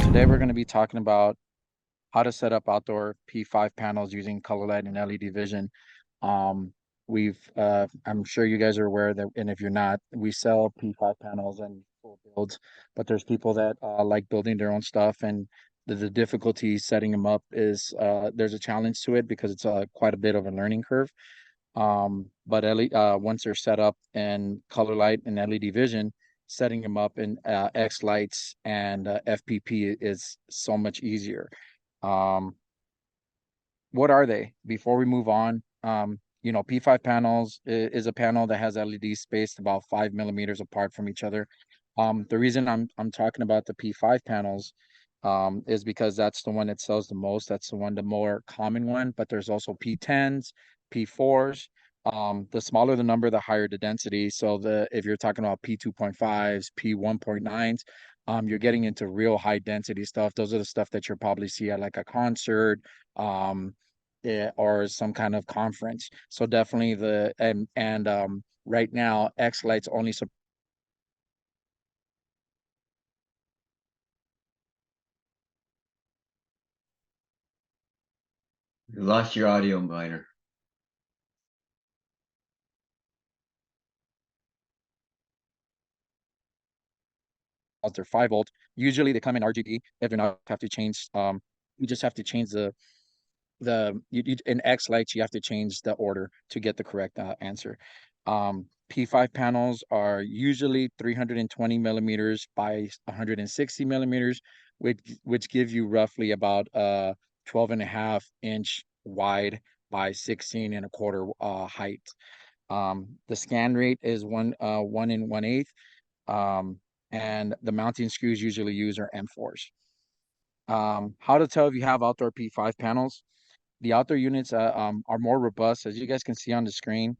Today we're going to be talking about how to set up outdoor P5 panels using Colorlight and LED vision. Um, I'm sure you guys are aware that, and if you're not, we sell P5 panels and full builds, but there's people that like building their own stuff, and the difficulty setting them up is there's a challenge to it because it's quite a bit of a learning curve. But once they're set up in Colorlight and LED vision, setting them up in X lights and FPP is so much easier. Um, what are they? Before we move on, P5 panels is a panel that has LEDs spaced about 5 millimeters apart from each other. The reason I'm talking about the P5 panels is because that's the one that sells the most. That's the more common one, but there's also P10s, P4s. The smaller the number, the higher the density. So if you're talking about P2.5s, P1.9s, you're getting into real high density stuff. Those are the stuff that you'll probably see at like a concert, um, or some kind of conference. So definitely right now X Lights only support. You lost your audio, Minor. They're 5 volt. Usually they come in RGB. If you're not, have to change. You just have to change in X lights. You have to change the order to get the correct answer. P5 panels are usually 320 millimeters by 160 millimeters, which gives you roughly about 12 and a half inch wide by 16 and a quarter height. The scan rate is 1 1/8. Um, and the mounting screws usually used are M4s. How to tell if you have outdoor P5 panels? The outdoor units are more robust, as you guys can see on the screen.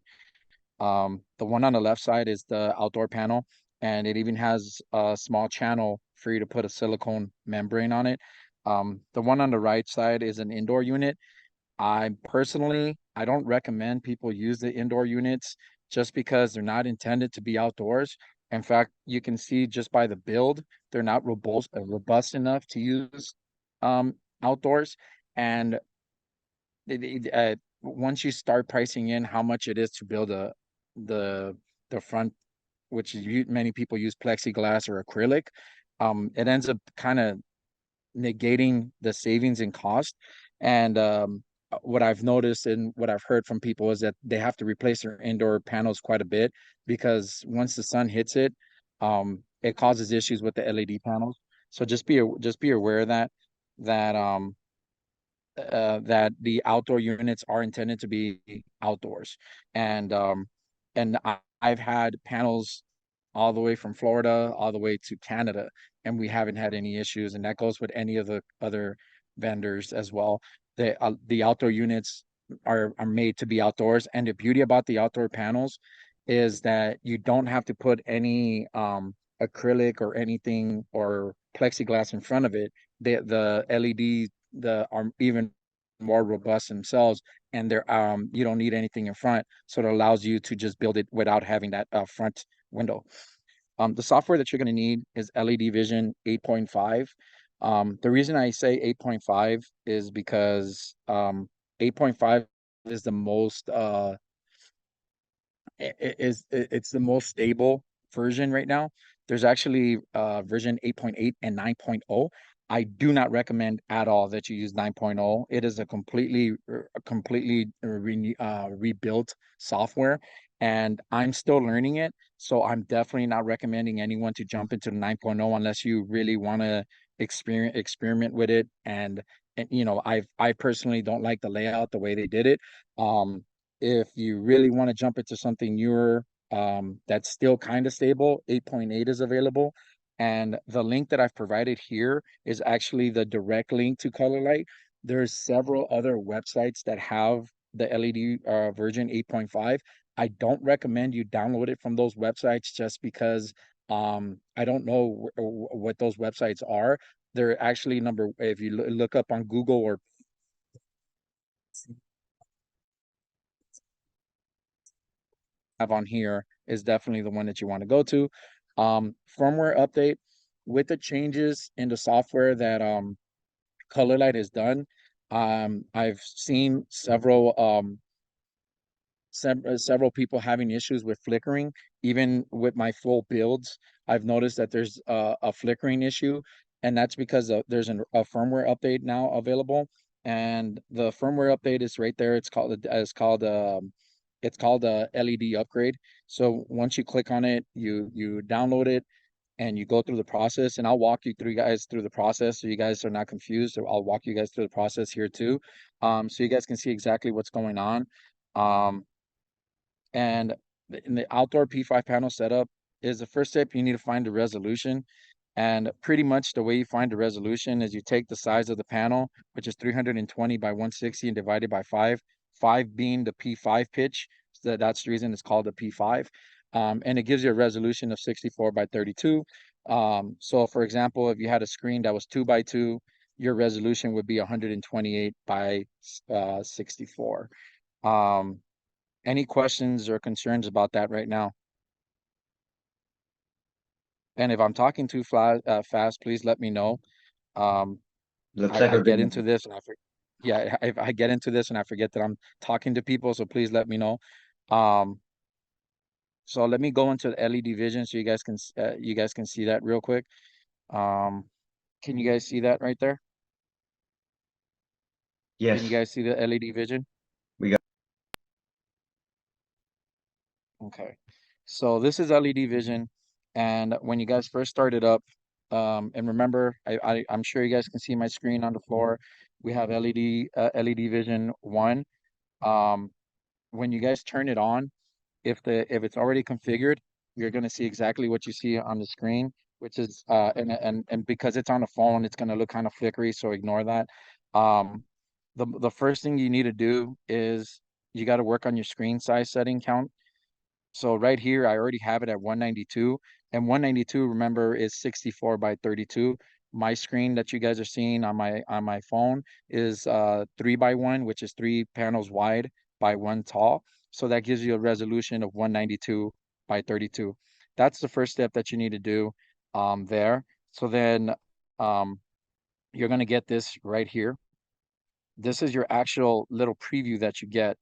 The one on the left side is the outdoor panel, and it even has a small channel for you to put a silicone membrane on it. The one on the right side is an indoor unit. I don't recommend people use the indoor units just because they're not intended to be outdoors. In fact, you can see just by the build, they're not robust enough to use outdoors. And once you start pricing in how much it is to build the the front, which is many people use plexiglass or acrylic, it ends up kind of negating the savings in cost. And what I've noticed and what I've heard from people is that they have to replace their indoor panels quite a bit because once the sun hits it, it causes issues with the LED panels. So just be aware of that that the outdoor units are intended to be outdoors. And I've had panels all the way from Florida all the way to Canada, and we haven't had any issues. And that goes with any of the other vendors as well. The outdoor units are made to be outdoors, and the beauty about the outdoor panels is that you don't have to put any acrylic or anything or plexiglass in front of it. The LED are even more robust themselves, and they're you don't need anything in front, so it allows you to just build it without having that front window. The software that you're going to need is LED Vision 8.5. The reason I say 8.5 is because 8.5 is the most it's the most stable version right now. There's actually version 8.8 and 9.0. I do not recommend at all that you use 9.0. It is a completely rebuilt software, and I'm still learning it. So I'm definitely not recommending anyone to jump into the 9.0 unless you really want to experiment with it. And I personally don't like the layout the way they did it. If you really want to jump into something newer, that's still kind of stable, 8.8 is available. And the link that I've provided here is actually the direct link to Colorlight. There's several other websites that have the LED version 8.5. I don't recommend you download it from those websites just because I don't know what those websites are. They're actually if you look up on Google or have on here is definitely the one that you want to go to. Firmware update. with the changes in the software that Colorlight has done, I've seen several people having issues with flickering. Even with my full builds, I've noticed that there's a flickering issue, and that's because there's a firmware update now available, and the firmware update is right there. It's called a LED upgrade. So once you click on it, you download it and you go through the process, and I'll walk you guys through the process so you guys are not confused. So I'll walk you guys through the process here too, so you guys can see exactly what's going on. Um, and in the outdoor P5 panel setup is the first step. You need to find the resolution. And pretty much the way you find the resolution is you take the size of the panel, which is 320 by 160 and divide it by 5, 5 being the P5 pitch. So that's the reason it's called a P5. And it gives you a resolution of 64 by 32. So for example, if you had a screen that was 2 by 2, your resolution would be 128 by 64. Um, any questions or concerns about that right now? And if I'm talking too fast, please let me know. Um, Looks like I a get good into this and yeah, if I get into this and I forget that I'm talking to people, so please let me know. Um, so let me go into the LED vision so you guys can see that real quick. Um, can you guys see that right there? Can you Yes, guys see the LED vision? we got. Okay. So this is LED vision, and when you guys first start it up, and remember, I'm sure you guys can see my screen on the floor. We have LED vision 1. Um, when you guys turn it on, if it's already configured, you're gonna see exactly what you see on the screen, which is and because it's on a phone, it's gonna look kind of flickery, so ignore that. Um, the first thing you need to do is you got to work on your screen size setting count. So right here, I already have it at 192, and 192, remember, is 64 by 32. My screen that you guys are seeing on my phone is 3 by 1, which is 3 panels wide by 1 tall. So that gives you a resolution of 192 by 32. That's the first step that you need to do there. So then um, you're going to get this right here. This is your actual little preview that you get.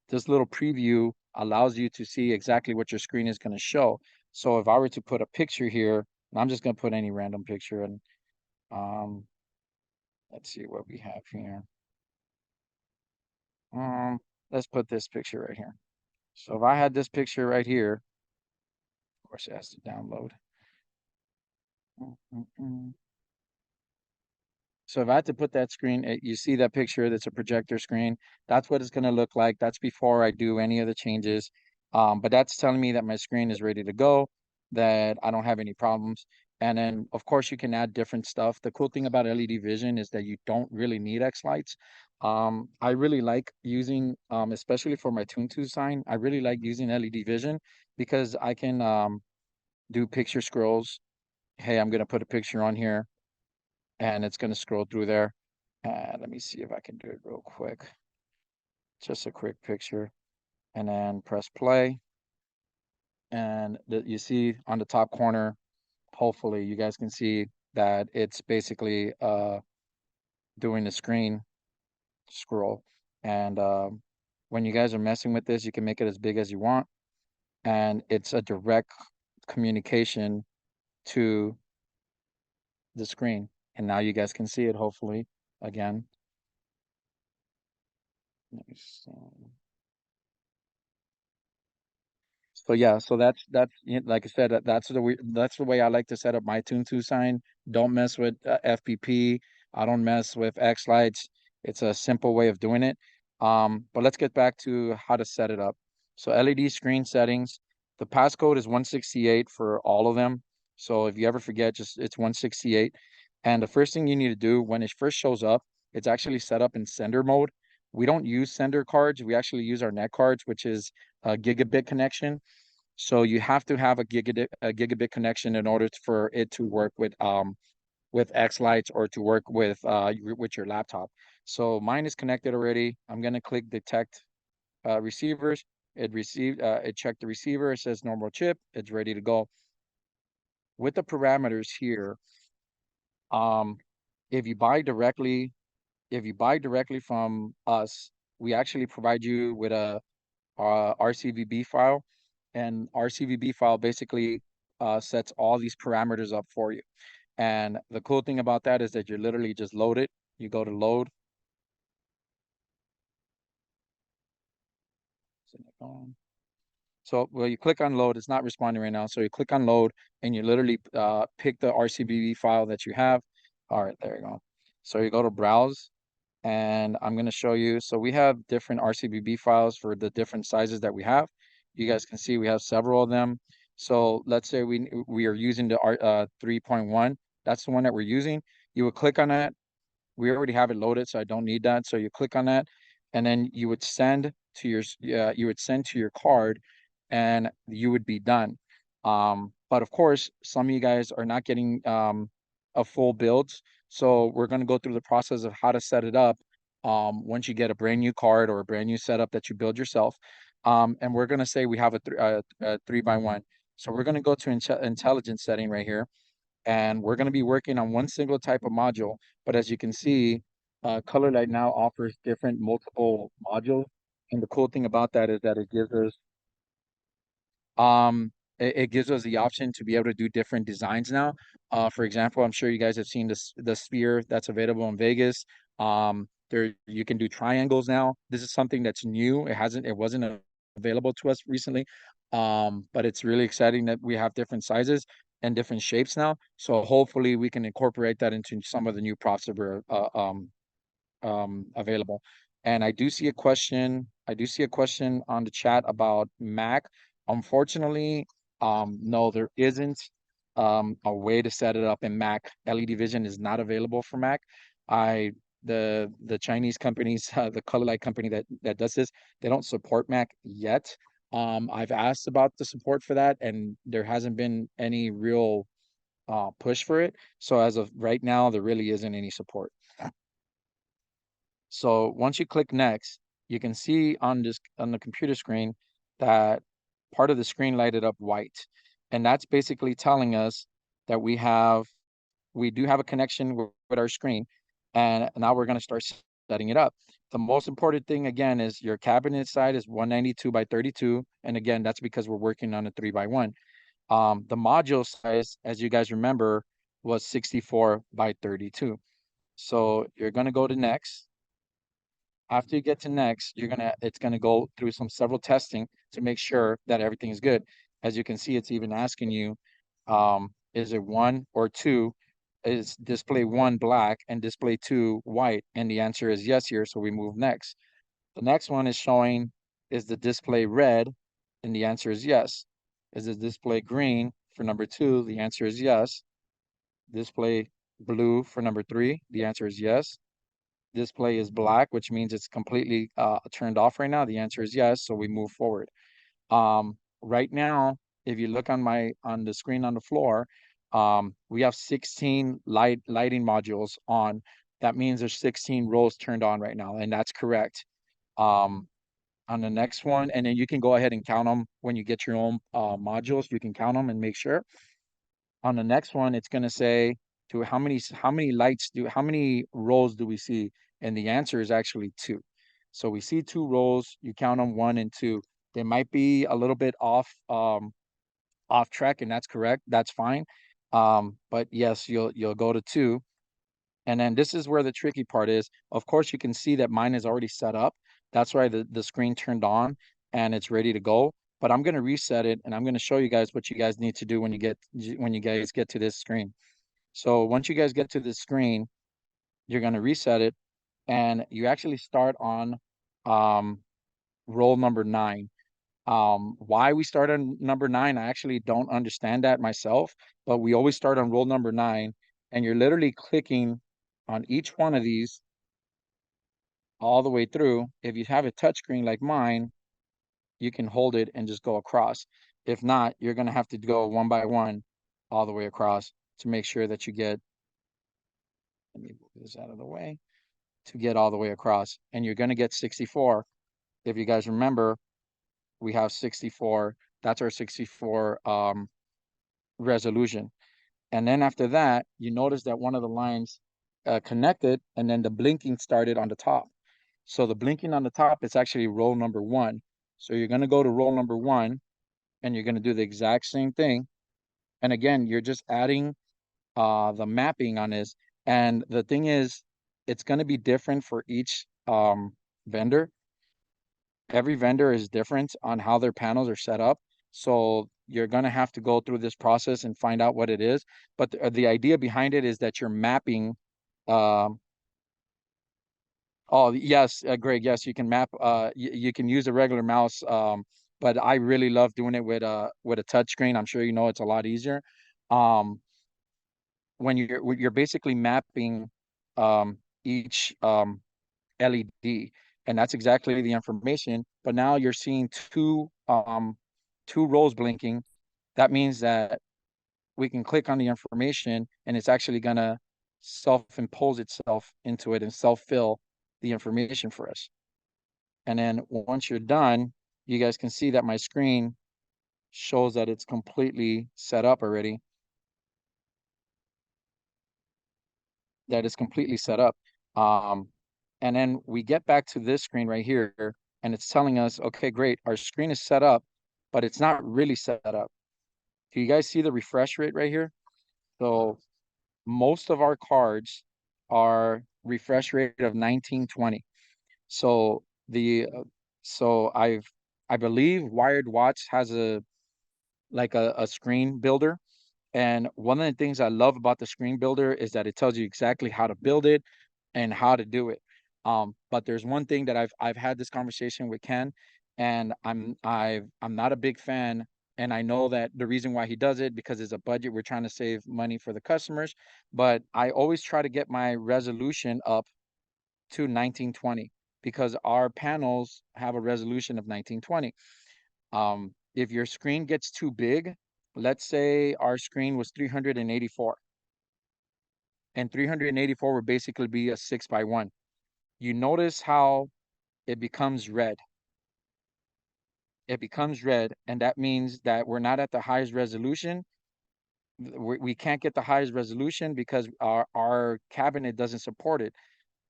This little preview allows you to see exactly what your screen is going to show. So if I were to put a picture here, and I'm just going to put any random picture, and um, let's see what we have here. Um, let's put this picture right here. So if I had this picture right here, of course it has to download. Mm, mm, mm. So if I had to put that screen, you see that picture, that's a projector screen. That's what it's going to look like. That's before I do any of the changes. But that's telling me that my screen is ready to go, that I don't have any problems. And then, of course, you can add different stuff. The cool thing about LED Vision is that you don't really need X lights. I really like using, especially for my Tune sign, I really like using LED Vision because I can do picture scrolls. Hey, I'm going to put a picture on here and it's going to scroll through there. Let me see if I can do it real quick. Just a quick picture, and then press play. And you see on the top corner, hopefully you guys can see that it's basically doing the screen scroll. And when you guys are messing with this, you can make it as big as you want. And it's a direct communication to the screen. And now you guys can see it, hopefully, again. Let me see. So yeah, so like I said, that's the way I like to set up my Tune 2 sign. Don't mess with FPP. I don't mess with X lights. It's a simple way of doing it. But let's get back to how to set it up. So LED screen settings, the passcode is 168 for all of them. So if you ever forget, just it's 168. And the first thing you need to do when it first shows up, it's actually set up in sender mode. We don't use sender cards. We actually use our net cards, which is a gigabit connection. So you have to have a gigabit connection in order for it to work with X lights or to work with your laptop. So mine is connected already. I'm gonna click detect receivers. It checked the receiver. It says normal chip. It's ready to go. with the parameters here, um, if you buy directly, from us, we actually provide you with a RCVB file, and RCVB file basically sets all these parameters up for you. And the cool thing about that is that you literally just load it. You go to load. So, well, you click on load. It's not responding right now. So you click on load and you literally pick the RCBB file that you have. All right, there you go. So you go to browse, and I'm going to show you. So we have different RCBB files for the different sizes that we have. You guys can see we have several of them. So let's say we are using the 3.1. That's the one that we're using. You would click on that. We already have it loaded, so I don't need that. So you click on that, and then you would send to your card, and you would be done. But of course, some of you guys are not getting a full builds, so we're going to go through the process of how to set it up once you get a brand new card or a brand new setup that you build yourself. And we're going to say we have a 3x1. So we're going to go to intelligence setting right here, and we're going to be working on one single type of module. But as you can see, Colorlight now offers different multiple modules. And the cool thing about that is that um, it gives us the option to be able to do different designs now. For example, I'm sure you guys have seen the sphere that's available in Vegas. There you can do triangles now. This is something that's new. It wasn't available to us recently. But it's really exciting that we have different sizes and different shapes now. So hopefully we can incorporate that into some of the new props that we're available. And I do see a question on the chat about Mac. Unfortunately, no, there isn't a way to set it up in Mac. Ledvision is not available for Mac. I the Chinese companies, the Colorlight company that does this, they don't support Mac yet. I've asked about the support for that, and there hasn't been any real push for it. So as of right now, there really isn't any support. So once you click next, you can see on the computer screen that part of the screen lighted up white. And that's basically telling us that we do have a connection with our screen. And now we're going to start setting it up. The most important thing again is your cabinet side is 192 by 32. And again, that's because we're working on a 3x1. The module size, as you guys remember, was 64 by 32. So you're going to go to next. After you get to next, it's gonna go through several testing to make sure that everything is good. As you can see, it's even asking you, is it one or two? Is display one black and display two white? And the answer is yes here, so we move next. The next one is showing, is the display red? And the answer is yes. Is the display green for number two? The answer is yes. Display blue for number three? The answer is yes. Display is black, which means it's completely turned off right now. The answer is yes, so we move forward. Right now, if you look on the screen on the floor, we have 16 lighting modules on. That means there's 16 rows turned on right now, and that's correct. On the next one, and then you can go ahead and count them when you get your own modules. You can count them and make sure. On the next one, it's going to say to how many rows do we see? And the answer is actually two. So we see two rows, you count them one and two. They might be a little bit off track, and that's correct. That's fine. But yes, you'll go to two. And then this is where the tricky part is. Of course, you can see that mine is already set up. That's why the screen turned on and it's ready to go. But I'm going to reset it, and I'm going to show you guys what you guys need to do when you guys get to this screen. So once you guys get to this screen, you're going to reset it, and you actually start on um, roll number 9. Why we start on number 9, I actually don't understand that myself, but we always start on roll number 9, and you're literally clicking on each one of these all the way through. If you have a touchscreen like mine, you can hold it and just go across. If not, you're going to have to go one by one all the way across to make sure that you get, let me move this out of the way, to get all the way across. And you're going to get 64. If you guys remember, we have 64. That's our 64 resolution. And then after that, you notice that one of the lines connected, and then the blinking started on the top. So the blinking on the top is actually roll number one. So you're going to go to roll number one, and you're going to do the exact same thing. And again, you're just adding the mapping on this. And the thing is, it's going to be different for each vendor. Every vendor is different on how their panels are set up. So you're going to have to go through this process and find out what it is. But the idea behind it is that you're mapping. Um, oh, yes, Greg, yes, you can map. You can use a regular mouse. But I really love doing it with a touch screen. I'm sure you know it's a lot easier. Um, when you're basically mapping each LED, and that's exactly the information. But now you're seeing two rows blinking. That means that we can click on the information, and it's actually gonna self-impose itself into it and self-fill the information for us. And then once you're done, you guys can see that my screen shows that it's completely set up already. That is completely set up. Um, and then we get back to this screen right here, and it's telling us, okay, great, our screen is set up, but it's not really set up. Do you guys see the refresh rate right here? So most of our cards are refresh rate of 1920. So the so I believe Wired Watch has a screen builder. And one of the things I love about the screen builder is that it tells you exactly how to build it and how to do it. But there's one thing that I've had this conversation with Ken, and I'm not a big fan. And I know that the reason why he does it because it's a budget. We're trying to save money for the customers, but I always try to get my resolution up to 1920 because our panels have a resolution of 1920. If your screen gets too big, let's say our screen was 384, and 384 would basically be a 6x1. You notice how it becomes red. It becomes red, and that means that we're not at the highest resolution. We can't get the highest resolution because our cabinet doesn't support it.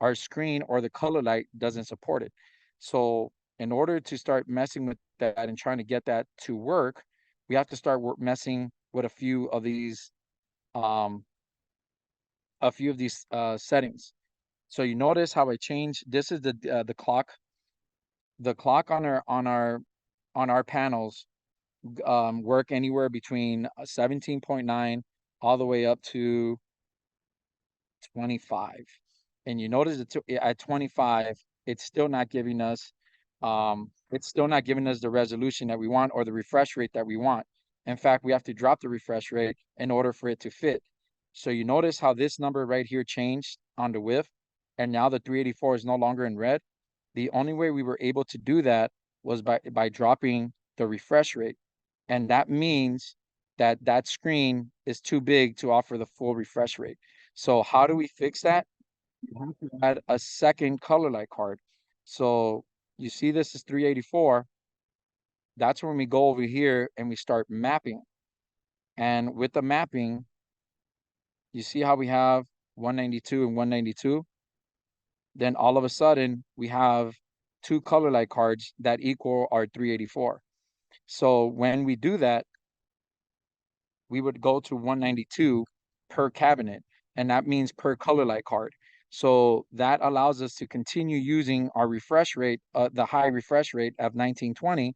Our screen or the color light doesn't support it. So in order to start messing with that and trying to get that to work, we have to start messing with um, a few of these settings. So you notice how I changed. This is the clock. The clock on our panels work anywhere between 17.9 all the way up to 25. And you notice at 25, it's still not giving us the resolution that we want or the refresh rate that we want. In fact, we have to drop the refresh rate in order for it to fit. So you notice how this number right here changed on the width, and now the 384 is no longer in red. The only way we were able to do that was by dropping the refresh rate. And that means that that screen is too big to offer the full refresh rate. So how do we fix that? You have to add a second color light card. So you see this is 384. That's when we go over here and we start mapping. And with the mapping, you see how we have 192 and 192? Then all of a sudden we have two color light cards that equal our 384. So when we do that, we would go to 192 per cabinet, and that means per color light card. So that allows us to continue using our refresh rate, the high refresh rate of 1920,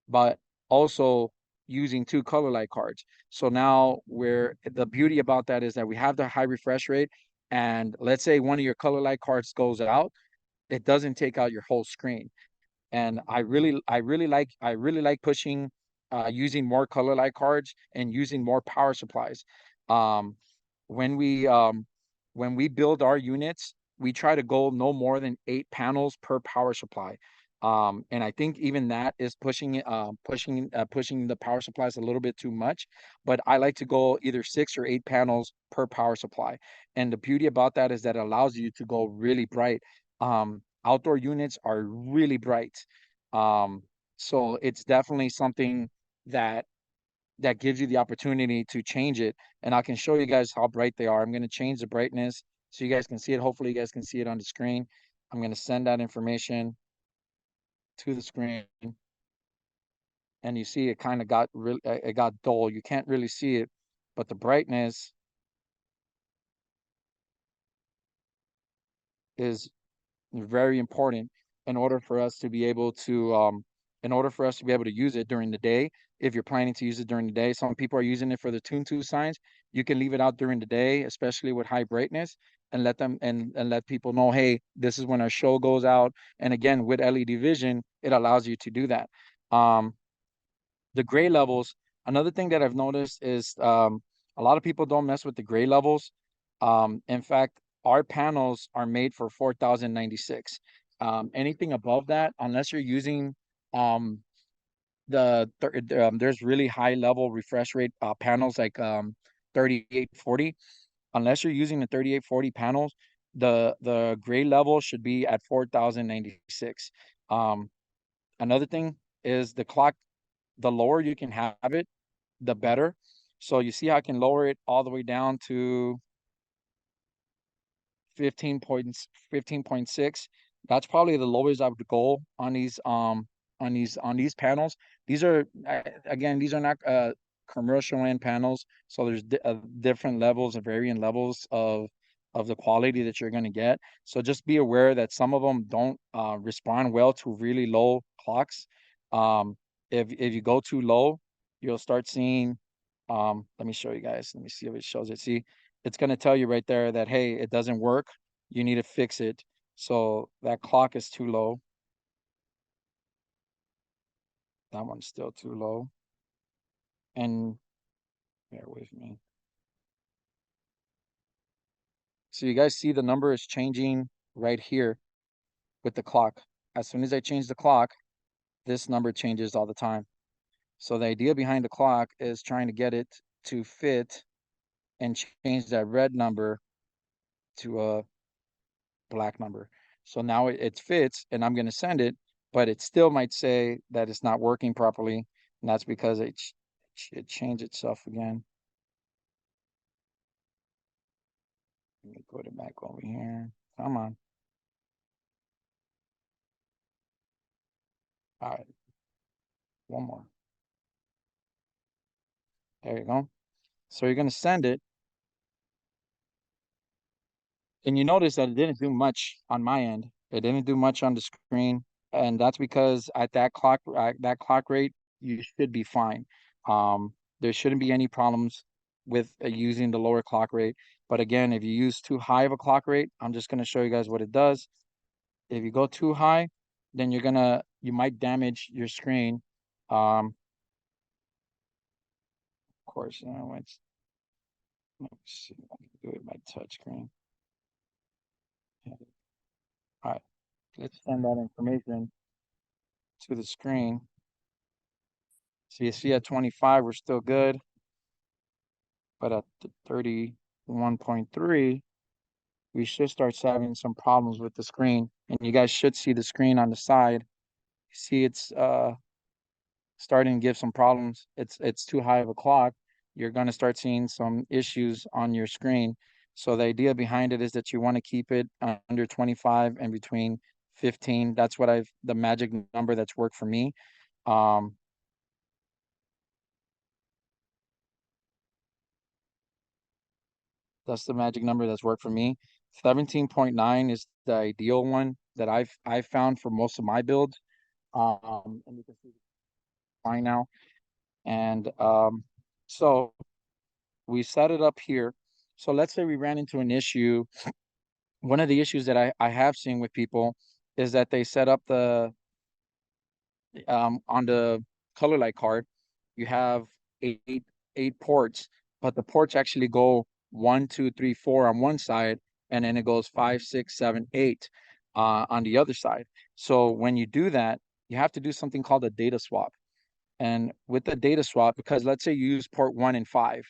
but also using two color light cards. So now the beauty about that is that we have the high refresh rate, and let's say one of your color light cards goes out, it doesn't take out your whole screen. And I really like pushing using more color light cards and using more power supplies. Um, when we um, when we build our units, we try to go no more than 8 panels per power supply. And I think even that is pushing the power supplies a little bit too much. But I like to go either 6 or 8 panels per power supply. And the beauty about that is that it allows you to go really bright. Outdoor units are really bright. Um, so it's definitely something that that gives you the opportunity to change it. And I can show you guys how bright they are. I'm going to change the brightness so you guys can see it. Hopefully you guys can see it on the screen. I'm going to send that information to the screen. And you see it kind of got really, it got dull. You can't really see it, but the brightness is very important in order for us to be able to use it during the day. If you're planning to use it during the day, some people are using it for the tune to signs. You can leave it out during the day, especially with high brightness, and let them and let people know, hey, this is when our show goes out. And again, with LED vision, it allows you to do that. um the gray levels, another thing that I've noticed is a lot of people don't mess with the gray levels. In fact, our panels are made for 4096. Anything above that, unless you're using um, there's really high level refresh rate panels like 3840. Unless you're using the 3840 panels, the gray level should be at 4096. Um, Another thing is the clock, the lower you can have it, the better. So you see, I can lower it all the way down to 15.6. That's probably the lowest I would go on these panels. These are again, these are not commercial end panels, so there's different levels and varying levels of the quality that you're going to get. So just be aware that some of them don't respond well to really low clocks. um if you go too low, you'll start seeing let me show you guys. Let me see if it shows it. See, it's going to tell you right there that, hey, it doesn't work. You need to fix it. So that clock is too low. That one's still too low. And bear with me. So you guys see the number is changing right here with the clock. As soon as I change the clock, this number changes all the time. So the idea behind the clock is trying to get it to fit and change that red number to a black number. So now it fits and I'm going to send it, but it still might say that it's not working properly. And that's because it changed itself again. Let me put it back over here. Come on. All right. One more. There you go. So you're going to send it. And you notice that it didn't do much on my end. It didn't do much on the screen. And that's because at that clock rate, you should be fine. There shouldn't be any problems with using the lower clock rate. But again, if you use too high of a clock rate, I'm just going to show you guys what it does. If you go too high, then you might damage your screen. Of course, let me see if I can do it by touch screen. Yeah. All right, let's send that information to the screen. So you see at 25, we're still good, but at the 31.3, we should start having some problems with the screen. And you guys should see the screen on the side. You see it's starting to give some problems. It's too high of a clock. You're going to start seeing some issues on your screen. So the idea behind it is that you want to keep it under 25 and between 15. That's what the magic number that's worked for me. Um, that's the magic number that's worked for me. 17.9 is the ideal one that I've found for most of my builds. And you can see fine now. And so we set it up here. So let's say we ran into an issue. One of the issues that I have seen with people is that they set up the on the Colorlight card, you have eight ports, but the ports actually go 1, 2, 3, 4 on one side, and then it goes 5, 6, 7, 8 on the other side. So when you do that, you have to do something called a data swap. And with the data swap, because let's say you use port 1 and 5,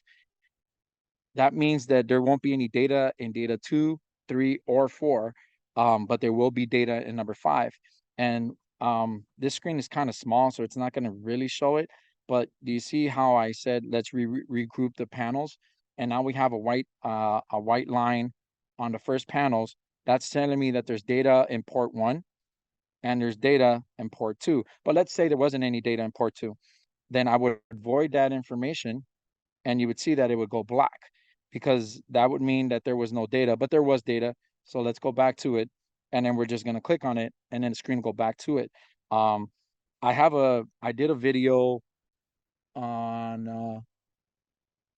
that means that there won't be any data in data 2, 3, or 4, but there will be data in number 5. And this screen is kind of small, so it's not going to really show it. But do you see how I said let's regroup the panels? And now we have a white line on the first panels. That's telling me that there's data in port 1 and there's data in port 2. But let's say there wasn't any data in port 2. Then I would void that information and you would see that it would go black because that would mean that there was no data, but there was data. So let's go back to it. And then we're just going to click on it and then the screen will go back to it. Um, I did a video on,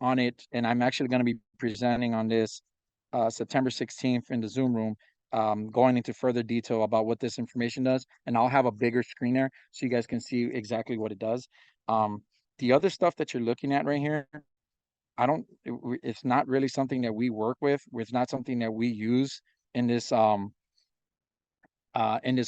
on it, and I'm actually going to be presenting on this September 16th in the Zoom room, going into further detail about what this information does. And I'll have a bigger screen there so you guys can see exactly what it does. The other stuff that you're looking at right here, it's not really something that we work with. It's not something that we use in this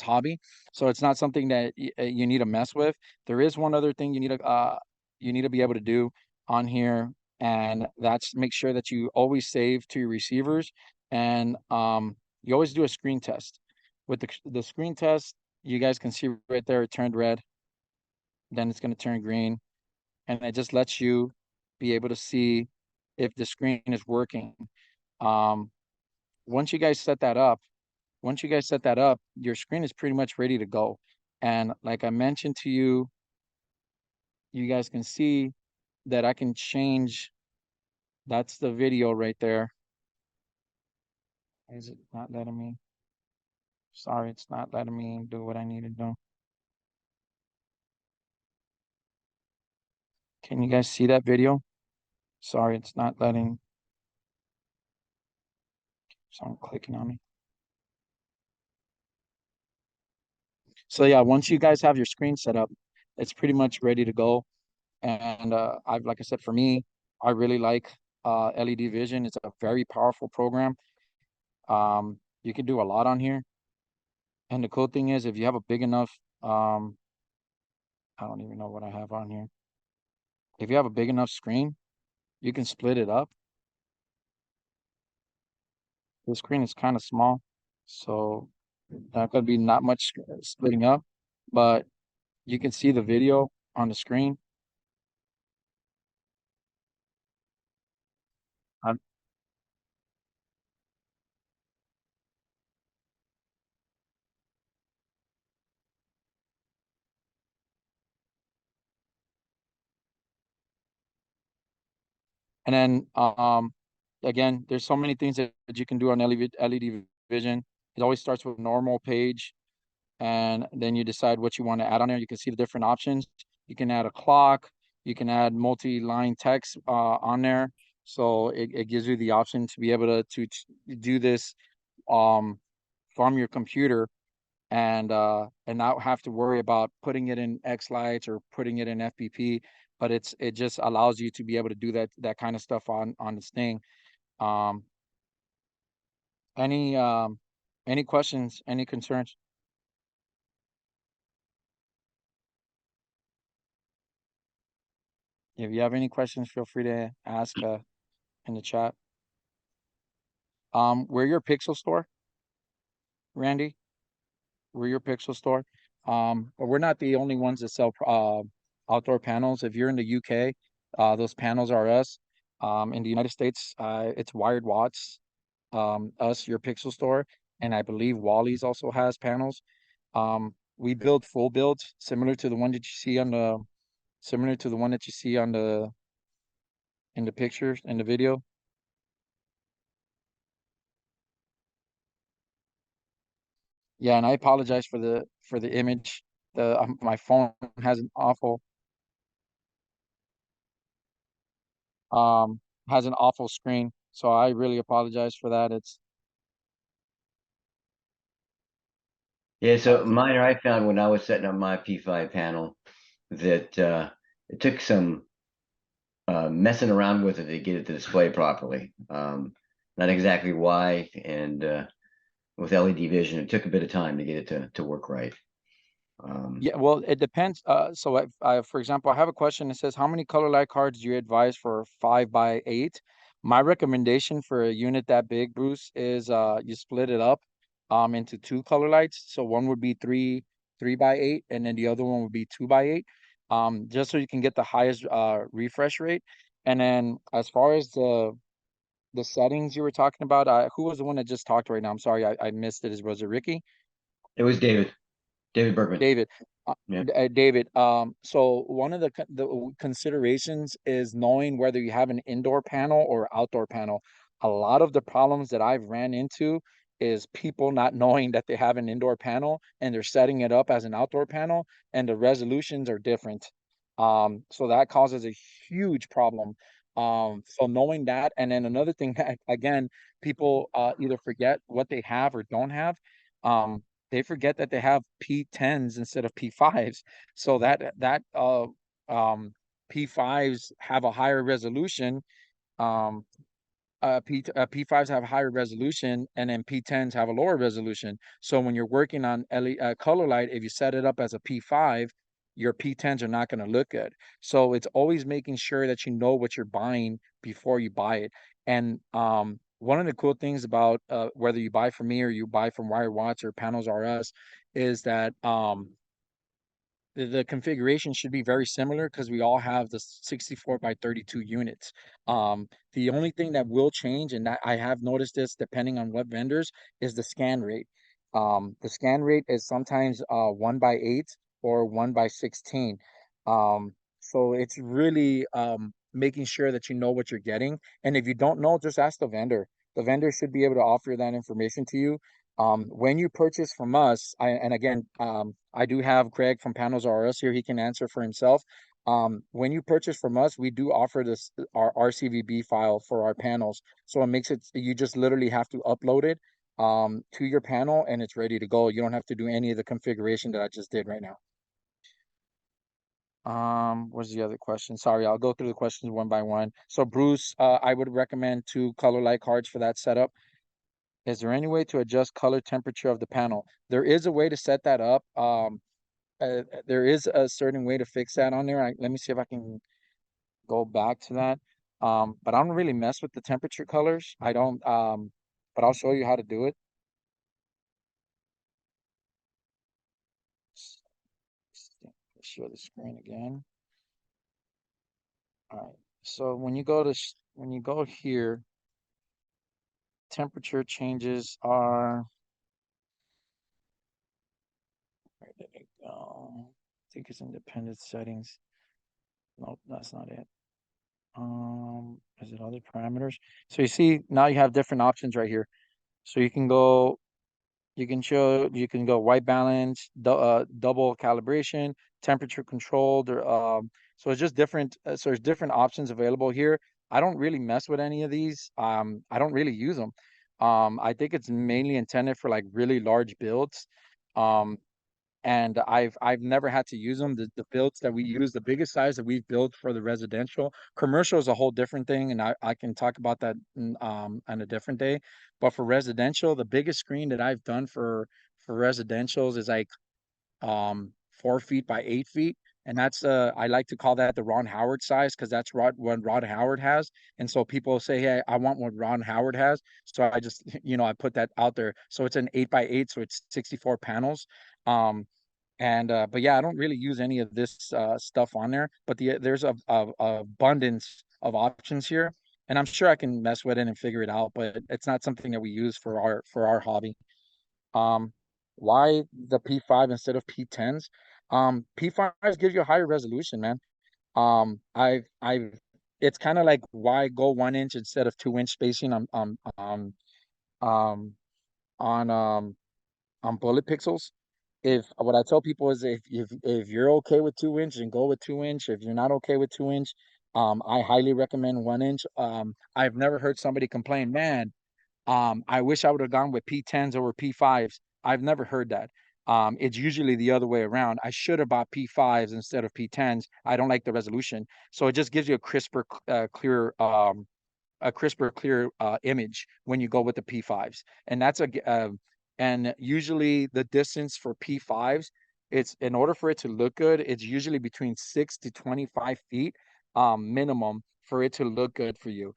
hobby. So it's not something that you need to mess with. There is one other thing you need to be able to do on here, and that's make sure that you always save to your receivers, and you always do a screen test. With the screen test, you guys can see right there it turned red, then it's going to turn green, and it just lets you be able to see if the screen is working. Um, once you guys set that up, your screen is pretty much ready to go. And like I mentioned to you, you guys can see that I can change. That's the video right there. Is it not letting me? Sorry, it's not letting me do what I need to do. Can you guys see that video? Sorry, it's not letting. So I'm clicking on it. So yeah, once you guys have your screen set up, it's pretty much ready to go. And like I said, for me, I really like LED Vision. It's a very powerful program. You can do a lot on here. And the cool thing is if you have a big enough, I don't even know what I have on here. If you have a big enough screen, you can split it up. The screen is kind of small, so that could be not much splitting up, but you can see the video on the screen. Uh, And then again, there's so many things that you can do on LED Vision. It always starts with normal page, and then you decide what you want to add on there. You can see the different options. You can add a clock. You can add multi-line text on there. So it gives you the option to be able to do this um, from your computer and not have to worry about putting it in X lights or putting it in FPP. But it just allows you to be able to do that kind of stuff on this thing. Um, any um, any questions? Any concerns? If you have any questions, feel free to ask in the chat. We're your Pixel store, Randy. We're your Pixel store. But we're not the only ones that sell outdoor panels. If you're in the UK, those panels are us. In the United States, it's Wired Watts, us, your Pixel store, and I believe Wally's also has panels. We build full builds similar to the one that you see on the similar to the one that you see on the in the pictures in the video. Yeah, and I apologize for the image. The my phone has an um awful screen, so I really apologize for that. It's Yeah, so Minor, I found when I was setting up my P5 panel that it took some messing around with it to get it to display properly. Not exactly why, and with LED vision, it took a bit of time to get it to work right. Yeah, well, it depends. So for example, I have a question that says, how many color light cards do you advise for 5x8? My recommendation for a unit that big, Bruce, is you split it up into two color lights. So one would be 3x8, and then the other one would be 2x8. just so you can get the highest refresh rate. And then as far as the settings you were talking about, who was the one that just talked right now? I'm sorry, I missed it. Was it Ricky? It was David Bergman. David, Yeah. David. So one of the considerations is knowing whether you have an indoor panel or outdoor panel. A lot of the problems that I've ran into is people not knowing that they have an indoor panel and they're setting it up as an outdoor panel, and the resolutions are different. So that causes a huge problem. So knowing that, and then another thing, again, people either forget what they have or don't have. Um, they forget that they have P10s instead of P5s. So um P5s have a higher resolution. Um P5s have higher resolution, and then P10s have a lower resolution. So when you're working on Colorlight, if you set it up as a P5, your P10s are not going to look good. So it's always making sure that you know what you're buying before you buy it. And one of the cool things about whether you buy from me or you buy from Wire Watts or Panels R Us is that the configuration should be very similar because we all have the 64 by 32 units. The only thing that will change, and that I have noticed this depending on what vendors, is the scan rate. The scan rate is sometimes 1 by 8 or 1 by 16. So it's really making sure that you know what you're getting. And if you don't know, just ask the vendor. The vendor should be able to offer that information to you. When you purchase from us, and again, I do have Greg from Panels R Us here. He can answer for himself. When you purchase from us, we do offer this our RCVB file for our panels. So it makes it, you just literally have to upload it to your panel and it's ready to go. You don't have to do any of the configuration that I just did right now. What's the other question? Sorry, I'll go through the questions one by one. So Bruce, I would recommend two color light cards for that setup. Is there any way to adjust color temperature of the panel? There is a way to set that up. There is a certain way to fix that on there. Let me see if I can go back to that. But I don't really mess with the temperature colors. I don't, but I'll show you how to do it. Share the screen again. All right. So when you go to, when you go here, temperature changes are, where did it go? I think it's independent settings. Nope, that's not it. Is it other parameters? So you see now you have different options right here. So you can go, you can go white balance, double calibration, temperature controlled, or so it's just different. So there's different options available here. I don't really mess with any of these. I don't really use them. I think it's mainly intended for like really large builds. Um, and I've never had to use them. The builds that we use, the biggest size that we've built for the residential, commercial is a whole different thing, and I can talk about that on a different day. But for residential, the biggest screen that I've done for residentials is like 4 feet by 8 feet. And that's I like to call that the Ron Howard size because that's what Ron Howard has. And so people say, hey, I want what Ron Howard has. So I just, I put that out there. So it's an 8 by 8, so it's 64 panels. Um, and but yeah, I don't really use any of this stuff on there, but there's a abundance of options here, and I'm sure I can mess with it and figure it out, but it's not something that we use for our hobby. Um, why the P5 instead of P10s? P5s gives you a higher resolution, man. I've it's kind of like why go 1 inch instead of 2 inch spacing um on um on bullet pixels. If what I tell people is if you're okay with 2 inch, then go with 2 inch. If you're not okay with 2 inch, I highly recommend 1 inch. I've never heard somebody complain, man, I wish I would have gone with P10s over P5s. I've never heard that. It's usually the other way around. I should have bought P5s instead of P10s. I don't like the resolution. So it just gives you a crisper, clear image when you go with the P5s. And and usually the distance for P5s, it's in order for it to look good, it's usually between 6 to 25 feet minimum for it to look good for you.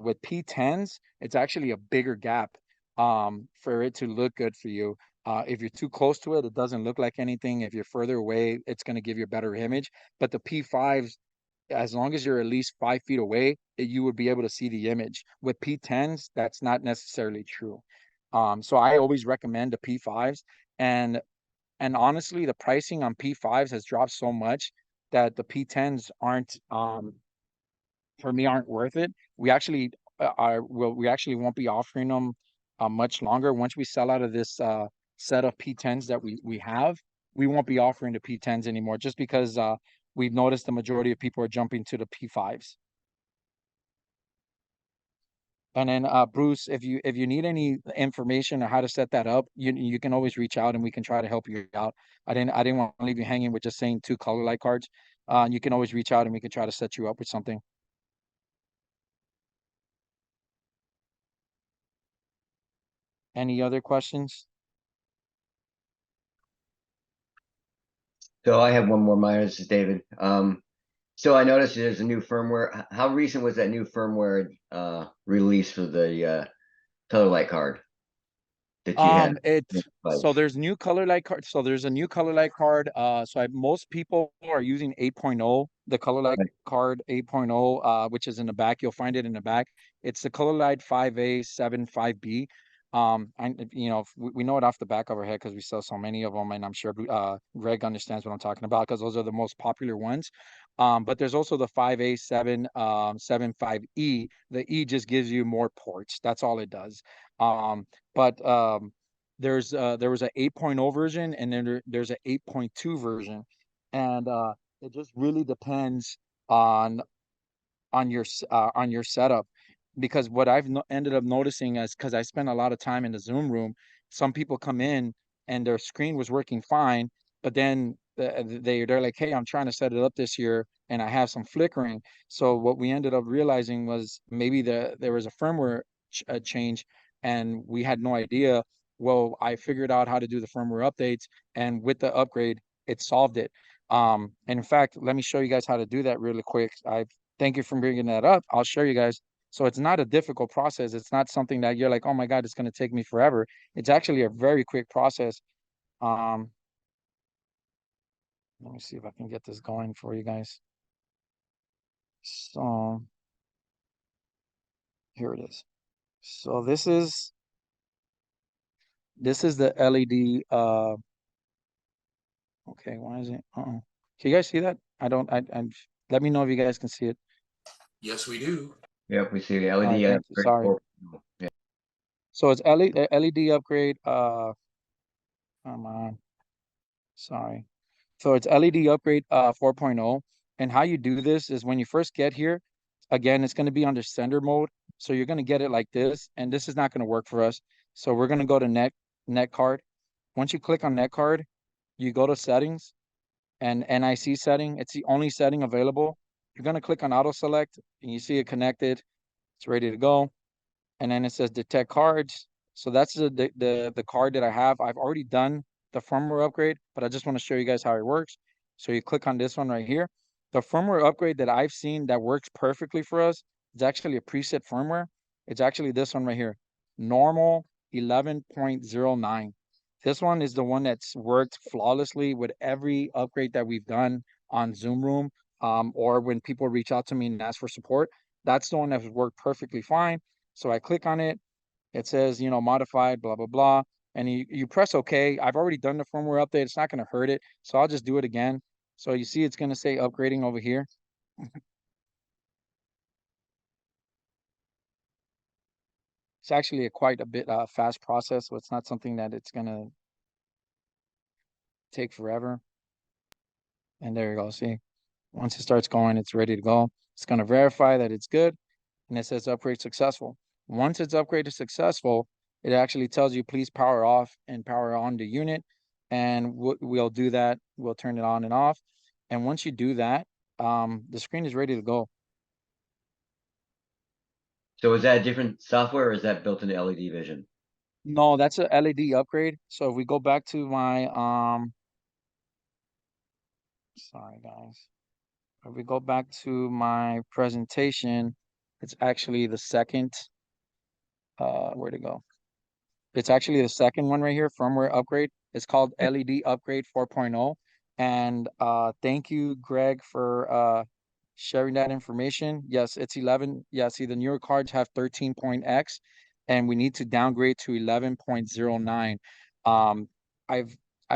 With P10s, it's actually a bigger gap for it to look good for you. If you're too close to it, it doesn't look like anything. If you're further away, it's going to give you a better image. But the P5s, as long as you're at least 5 feet away, you would be able to see the image. With P10s, that's not necessarily true. So I always recommend the P5s, and and honestly, the pricing on P5s has dropped so much that the P10s aren't for me aren't worth it. We actually we actually won't be offering them much longer. Once we sell out of this set of P10s that we have, we won't be offering the P10s anymore just because we've noticed the majority of people are jumping to the P5s. And then Bruce, if you need any information on how to set that up, you can always reach out and we can try to help you out. I didn't want to leave you hanging with just saying two color light cards. You can always reach out and we can try to set you up with something. Any other questions? So I have one more, Myers. This is David. So I noticed there's a new firmware. How recent was that new firmware release for the Colorlight card that you had? It's Like, so there's new color light card. So there's a new color light card. Most people are using 8.0, the color light card 8.0, which is in the back. You'll find it in the back. It's the color light 5A 75B. We know it off the back of our head because we sell so many of them, and I'm sure Greg understands what I'm talking about because those are the most popular ones. But there's also the 5A 75E. The E just gives you more ports. That's all it does. But there was a 8.0 version and then there's a 8.2 version, and it just really depends on on your setup, because what I've ended up noticing is because I spent a lot of time in the Zoom room, some people come in and their screen was working fine, but then they're like, hey, I'm trying to set it up this year and I have some flickering. So what we ended up realizing was maybe there was a firmware change and we had no idea. Well, I figured out how to do the firmware updates, and with the upgrade, it solved it. And in fact, let me show you guys how to do that really quick. Thank you for bringing that up. I'll show you guys. So it's not a difficult process. It's not something that you're like, oh my God, it's going to take me forever. It's actually a very quick process. Um, Let me see if I can get this going for you guys. So here it is. So this is the LED. Okay, why is it? Can you guys see that? I don't. I let me know if you guys can see it. Yes, we do. yep, we see the All right, LED thank you. upgrade Sorry. for. Yeah. So it's LED upgrade. Come on. Sorry. So it's LED upgrade 4.0. And how you do this is when you first get here, again, it's going to be under sender mode. So you're going to get it like this, and this is not going to work for us. So we're going to go to net card. Once you click on net card, you go to settings and NIC setting. It's the only setting available. You're going to click on auto select and you see it connected. It's ready to go, and then it says detect cards. So that's the card that I have. I've already done the firmware upgrade, but I just want to show you guys how it works. So you click on this one right here. The firmware upgrade that I've seen that works perfectly for us is actually a preset firmware. It's actually this one right here, normal 11.09. This one is the one that's worked flawlessly with every upgrade that we've done on Zoom Room, or when people reach out to me and ask for support. That's the one that's worked perfectly fine. So I click on it. It says, modified, blah, blah, blah. And you press OK. I've already done the firmware update. It's not going to hurt it. So I'll just do it again. So you see it's going to say upgrading over here. It's actually quite a bit fast process. So it's not something that it's going to take forever. And there you go. See, once it starts going, it's ready to go. It's going to verify that it's good. And it says upgrade successful. Once it's upgraded successful, it actually tells you please power off and power on the unit. And we'll do that. We'll turn it on and off. And once you do that, the screen is ready to go. So is that a different software or is that built into LED vision? No, that's a LED upgrade. So if we go back to my sorry guys. If we go back to my presentation, it's actually the second where to go? It's actually the second one right here, firmware upgrade. It's called Yeah. LED upgrade 4.0. And thank you, Greg, for sharing that information. Yes, it's 11. Yeah, see, the newer cards have 13.X, and we need to downgrade to 11.09. Um, I've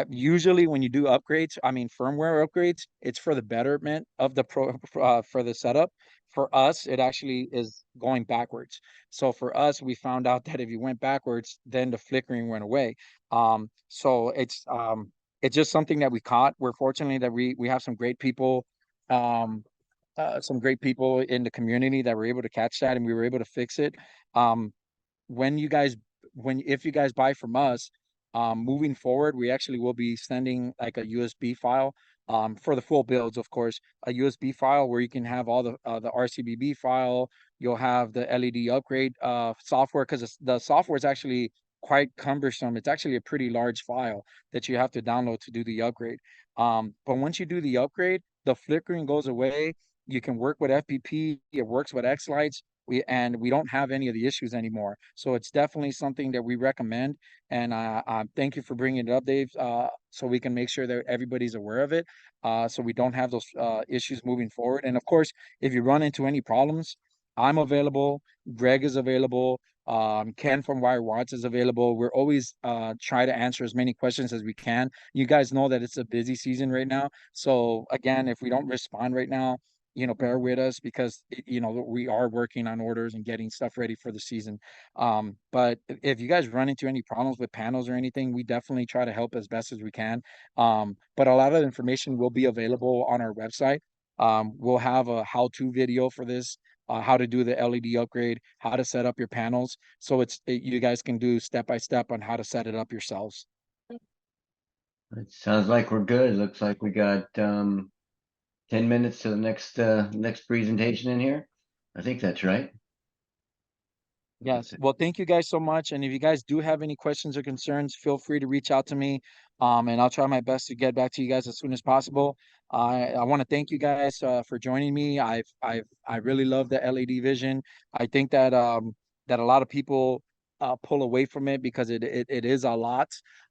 usually when you do upgrades, I mean firmware upgrades, it's for the betterment of the for the setup. For us, it actually is going backwards. So for us, we found out that if you went backwards, then the flickering went away. So it's just something that we caught. We're fortunate that we have um, some great people in the community that were able to catch that, and we were able to fix it. Um, when you guys when if you guys buy from us, moving forward, we actually will be sending like a USB file, for the full builds, of course, a USB file where you can have all the RCBB file. You'll have the LED upgrade software, because the software is actually quite cumbersome. It's actually a pretty large file that you have to download to do the upgrade. But once you do the upgrade, the flickering goes away. You can work with FPP. It works with X lights. We don't have any of the issues anymore. So it's definitely something that we recommend. And thank you for bringing it up, Dave. So we can make sure that everybody's aware of it. So we don't have those issues moving forward. And of course, if you run into any problems, I'm available. Greg is available. Ken from Wire Watts is available. We're always try to answer as many questions as we can. You guys know that it's a busy season right now. So again, if we don't respond right now, bear with us, because we are working on orders and getting stuff ready for the season. But if you guys run into any problems with panels or anything, we definitely try to help as best as we can. But a lot of information will be available on our website. We'll have a how-to video for this, how to do the LED upgrade, how to set up your panels. So you guys can do step by step on how to set it up yourselves. It sounds like we're good. It looks like we got 10 minutes to the next presentation in here. I think that's right. Yes. Well, thank you guys so much. And if you guys do have any questions or concerns, feel free to reach out to me. And I'll try my best to get back to you guys as soon as possible. I want to thank you guys for joining me. I really love the LED vision. I think that a lot of people pull away from it because it is a lot.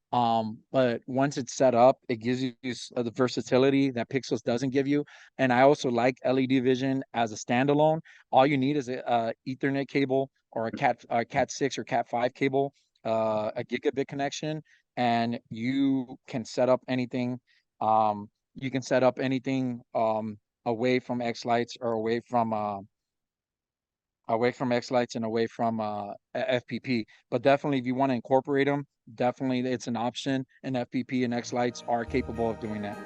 But once it's set up, it gives you the versatility that Pixels doesn't give you. And I also like LED vision as a standalone. All you need is a Ethernet cable or a Cat 6 or Cat 5 cable, a gigabit connection, and you can set up anything. You can set up anything away from X lights, or away from X lights and away from FPP. But definitely, if you want to incorporate them, definitely it's an option. And FPP and X lights are capable of doing that.